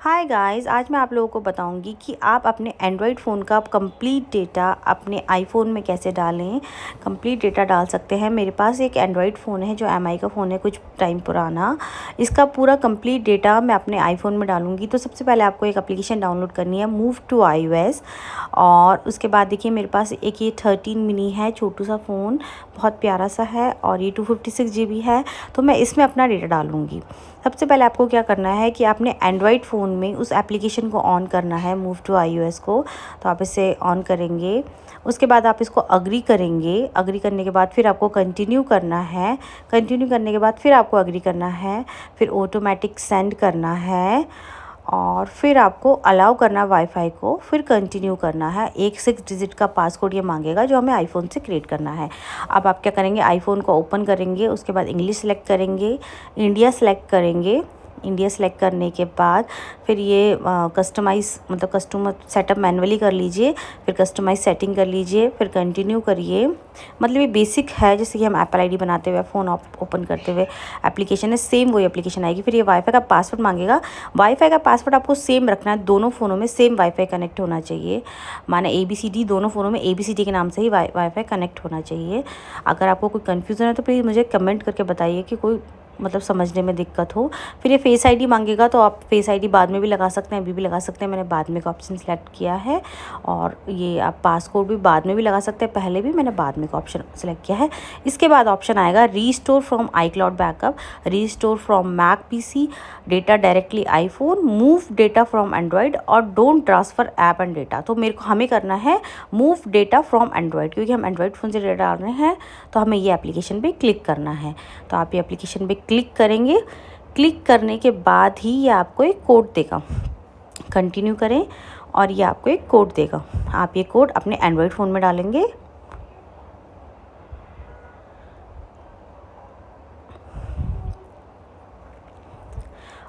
Hi guys, आज मैं आप लोगों को बताऊंगी कि आप अपने एंड्रॉयड फ़ोन का कंप्लीट डेटा अपने आईफोन में कैसे डालें। कंप्लीट डेटा डाल सकते हैं। मेरे पास एक एंड्रॉयड फ़ोन है जो एमआई का फ़ोन है, कुछ टाइम पुराना। इसका पूरा कंप्लीट डेटा मैं अपने आईफोन में डालूंगी। तो सबसे पहले आपको एक एप्लीकेशन डाउनलोड करनी है, मूव टू iOS। और उसके बाद देखिए मेरे पास एक ये 13 मिनी है, छोटू सा फ़ोन, बहुत प्यारा सा है और ये 256 GB है। तो मैं इसमें अपना डेटा डालूंगी। सबसे पहले आपको क्या करना है कि आपने एंड्रॉयड फ़ोन में उस एप्लीकेशन को ऑन करना है, मूव टू iOS को। तो आप इसे ऑन करेंगे, उसके बाद आप इसको अग्री करेंगे। अग्री करने के बाद फिर आपको कंटिन्यू करना है। कंटिन्यू करने के बाद फिर आपको अग्री करना है, फिर ऑटोमेटिक सेंड करना है और फिर आपको अलाउ करना है वाईफाई को, फिर कंटिन्यू करना है। एक 6 डिजिट का पासकोड ये मांगेगा जो हमें आईफोन से क्रिएट करना है। अब आप क्या करेंगे, आईफोन को ओपन करेंगे, उसके बाद इंग्लिश सेलेक्ट करेंगे, इंडिया सेलेक्ट करेंगे। इंडिया सेलेक्ट करने के बाद फिर ये कस्टमाइज़ मतलब कस्टमर सेटअप मैनुअली कर लीजिए, फिर कस्टमाइज़ सेटिंग कर लीजिए, फिर कंटिन्यू करिए। मतलब ये बेसिक है, जैसे कि हम एप्पल आईडी बनाते हुए, फ़ोन ओपन करते हुए एप्लीकेशन है, सेम वही एप्लीकेशन आएगी। फिर ये वाईफाई का पासवर्ड मांगेगा। वाईफाई का पासवर्ड आपको सेम रखना है, दोनों फ़ोनों में सेम वाईफाई कनेक्ट होना चाहिए। माने ABCD, दोनों फ़ोनों में ABCD के नाम से ही वाईफाई कनेक्ट होना चाहिए। अगर आपको कोई कन्फ्यूज़न है तो प्लीज़ मुझे कमेंट करके बताइए कि कोई मतलब समझने में दिक्कत हो। फिर ये फेस आईडी मांगेगा, तो आप फेस आईडी बाद में भी लगा सकते हैं, अभी भी लगा सकते हैं। मैंने बाद में का ऑप्शन सेलेक्ट किया है। और ये आप पासकोड भी बाद में भी लगा सकते हैं, पहले भी मैंने बाद में का ऑप्शन सेलेक्ट किया है। इसके बाद ऑप्शन आएगा restore from iCloud backup, restore from Mac PC, data directly iPhone, move data from Android और don't transfer app and data. तो मेरे को हमें करना है मूव डेटा फ्रॉम एंड्रॉयड, क्योंकि हम एंड्रॉयड फ़ोन से डेटा डाल रहे हैं। तो हमें ये एप्लीकेशन पे क्लिक करना है। तो आप ये एप्लीकेशन पे क्लिक करेंगे। क्लिक करने के बाद ही ये आपको एक कोड देगा, कंटिन्यू करें और ये आपको एक कोड देगा। आप ये कोड अपने एंड्रॉयड फ़ोन में डालेंगे।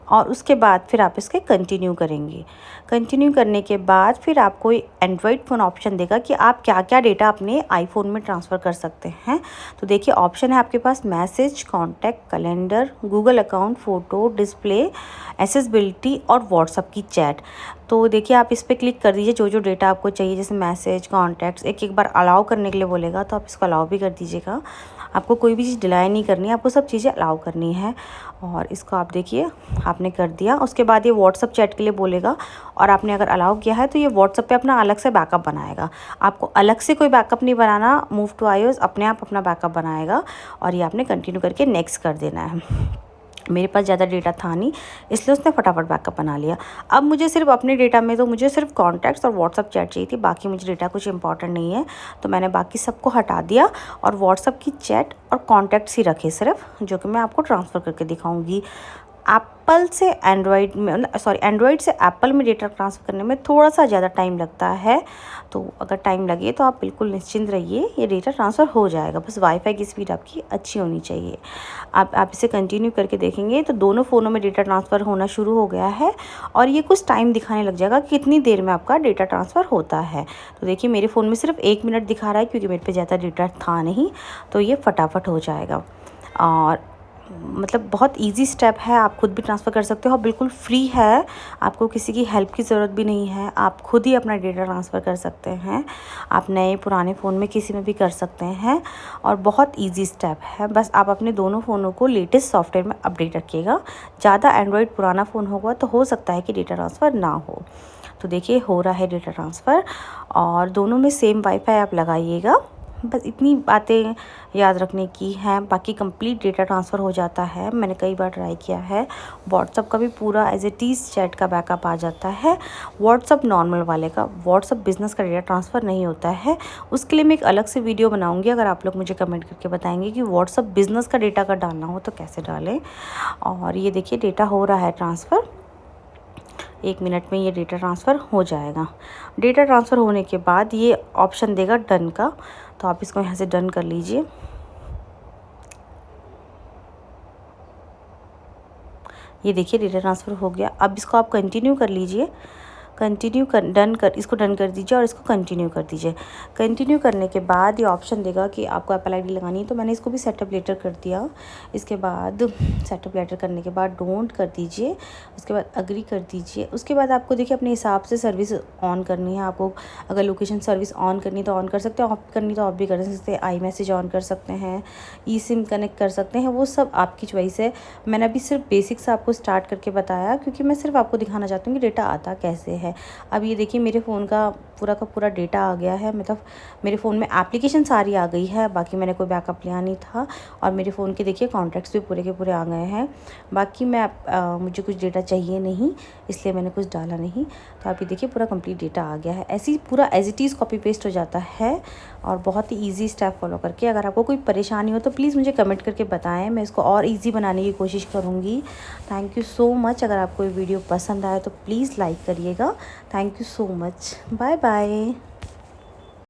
और उसके बाद फिर आप इसके कंटिन्यू करेंगे। कंटिन्यू करने के बाद फिर आपको एंड्रॉयड फ़ोन ऑप्शन देगा कि आप क्या क्या डेटा अपने आईफोन में ट्रांसफ़र कर सकते हैं। तो देखिए ऑप्शन है आपके पास message, contact, calendar, Google account, photo, display, accessibility और व्हाट्सअप की चैट। तो देखिए आप इस पर क्लिक कर दीजिए, जो जो डेटा आपको चाहिए, जैसे मैसेज, कॉन्टैक्ट्स, एक एक बार अलाउ करने के लिए बोलेगा तो आप इसको अलाउ भी कर दीजिएगा। आपको कोई भी चीज़ डिलाई नहीं करनी है, आपको सब चीज़ें अलाउ करनी है। और इसको आप देखिए आपने कर दिया। उसके बाद ये व्हाट्सअप चैट के लिए बोलेगा और आपने अगर अलाउ किया है तो ये व्हाट्सअप पे अपना अलग से बैकअप बनाएगा। आपको अलग से कोई बैकअप नहीं बनाना, मूव टू iOS अपने आप अपना बैकअप बनाएगा। और ये आपने कंटिन्यू करके नेक्स्ट कर देना है। मेरे पास ज़्यादा डेटा था नहीं, इसलिए उसने फटाफट बैकअप बना लिया। अब मुझे सिर्फ अपने डेटा में तो मुझे सिर्फ कॉन्टैक्ट्स और व्हाट्सअप चैट चाहिए थी, बाकी मुझे डेटा कुछ इंपॉर्टेंट नहीं है। तो मैंने बाकी सबको हटा दिया और व्हाट्सअप की चैट और कॉन्टैक्ट्स ही रखे सिर्फ, जो कि मैं आपको ट्रांसफ़र करके दिखाऊंगी। एप्पल से एंड्रॉयड में, सॉरी, एंड्रॉयड से एप्पल में डेटा ट्रांसफ़र करने में थोड़ा सा ज़्यादा टाइम लगता है। तो अगर टाइम लगे तो आप बिल्कुल निश्चिंत रहिए, ये डेटा ट्रांसफ़र हो जाएगा। बस वाईफाई की स्पीड आपकी अच्छी होनी चाहिए। आप इसे कंटिन्यू करके देखेंगे तो दोनों फ़ोनों में डेटा ट्रांसफ़र होना शुरू हो गया है और ये कुछ टाइम दिखाने लग जाएगा कि कितनी देर में आपका डेटा ट्रांसफ़र होता है। तो देखिए मेरे फ़ोन में सिर्फ 1 मिनट दिखा रहा है, क्योंकि मेरे पे ज़्यादा डेटा था नहीं। तो ये फटाफट हो जाएगा और मतलब बहुत इजी स्टेप है, आप खुद भी ट्रांसफ़र कर सकते हो और बिल्कुल फ्री है। आपको किसी की हेल्प की ज़रूरत भी नहीं है, आप खुद ही अपना डेटा ट्रांसफ़र कर सकते हैं। आप नए पुराने फ़ोन में किसी में भी कर सकते हैं और बहुत इजी स्टेप है। बस आप अपने दोनों फ़ोनों को लेटेस्ट सॉफ्टवेयर में अपडेट रखिएगा। ज़्यादा एंड्रॉयड पुराना फ़ोन होगा तो हो सकता है कि डेटा ट्रांसफ़र ना हो। तो देखिए हो रहा है डेटा ट्रांसफ़र और दोनों में सेम वाईफाई आप लगाइएगा। बस इतनी बातें याद रखने की हैं, बाकी कंप्लीट डेटा ट्रांसफ़र हो जाता है। मैंने कई बार ट्राई किया है। व्हाट्सअप का भी पूरा एज इट इज़ चैट का बैकअप आ जाता है। व्हाट्सअप नॉर्मल वाले का, व्हाट्सअप बिज़नेस का डेटा ट्रांसफ़र नहीं होता है। उसके लिए मैं एक अलग से वीडियो बनाऊंगी, अगर आप लोग मुझे कमेंट करके बताएंगे कि व्हाट्सअप बिज़नेस का डेटा का डालना हो तो कैसे डालें। और ये देखिए डेटा हो रहा है ट्रांसफ़र, 1 मिनट में ये डेटा ट्रांसफ़र हो जाएगा। डेटा ट्रांसफ़र होने के बाद ये ऑप्शन देगा डन का, तो आप इसको यहाँ से डन कर लीजिए। ये देखिए डेटा ट्रांसफ़र हो गया। अब इसको आप कंटिन्यू कर लीजिए। इसको डन कर दीजिए और इसको कंटिन्यू कर दीजिए। कंटिन्यू करने के बाद ये ऑप्शन देगा कि आपको एप्पल आईडी लगानी है, तो मैंने इसको भी सेटअप लेटर कर दिया। इसके बाद सेटअप लेटर करने के बाद डोंट कर दीजिए, उसके बाद अग्री कर दीजिए। उसके बाद आपको देखिए अपने हिसाब से सर्विस ऑन करनी है। आपको अगर लोकेशन सर्विस ऑन करनी तो ऑन कर सकते हैं, ऑफ करनी तो ऑफ भी कर सकते हैं। आई मैसेज ऑन कर सकते हैं, ई सिम कनेक्ट कर सकते हैं, वो सब आपकी चॉइस है। मैंने अभी सिर्फ बेसिक से आपको स्टार्ट करके बताया, क्योंकि मैं सिर्फ आपको दिखाना चाहती हूँ कि डेटा आता कैसे है। अब ये देखिए मेरे फ़ोन का पूरा डेटा आ गया है, मतलब मेरे फ़ोन में एप्लीकेशन सारी आ गई है। बाकी मैंने कोई बैकअप लिया नहीं था, और मेरे फ़ोन के देखिए कॉन्टैक्ट्स भी पूरे के पूरे आ गए हैं। बाकी मुझे कुछ डेटा चाहिए नहीं, इसलिए मैंने कुछ डाला नहीं। तो आप ये देखिए पूरा कंप्लीट डेटा आ गया है। ऐसे ही पूरा as it is copy paste हो जाता है, और बहुत ही ईजी स्टेप फॉलो करके। अगर आपको कोई परेशानी हो तो प्लीज़ मुझे कमेंट करके बताएं, मैं इसको और ईजी बनाने की कोशिश करूँगी। Thank you so much. अगर आपको ये वीडियो पसंद आए तो प्लीज़ लाइक करिएगा। Thank you so much. Bye bye.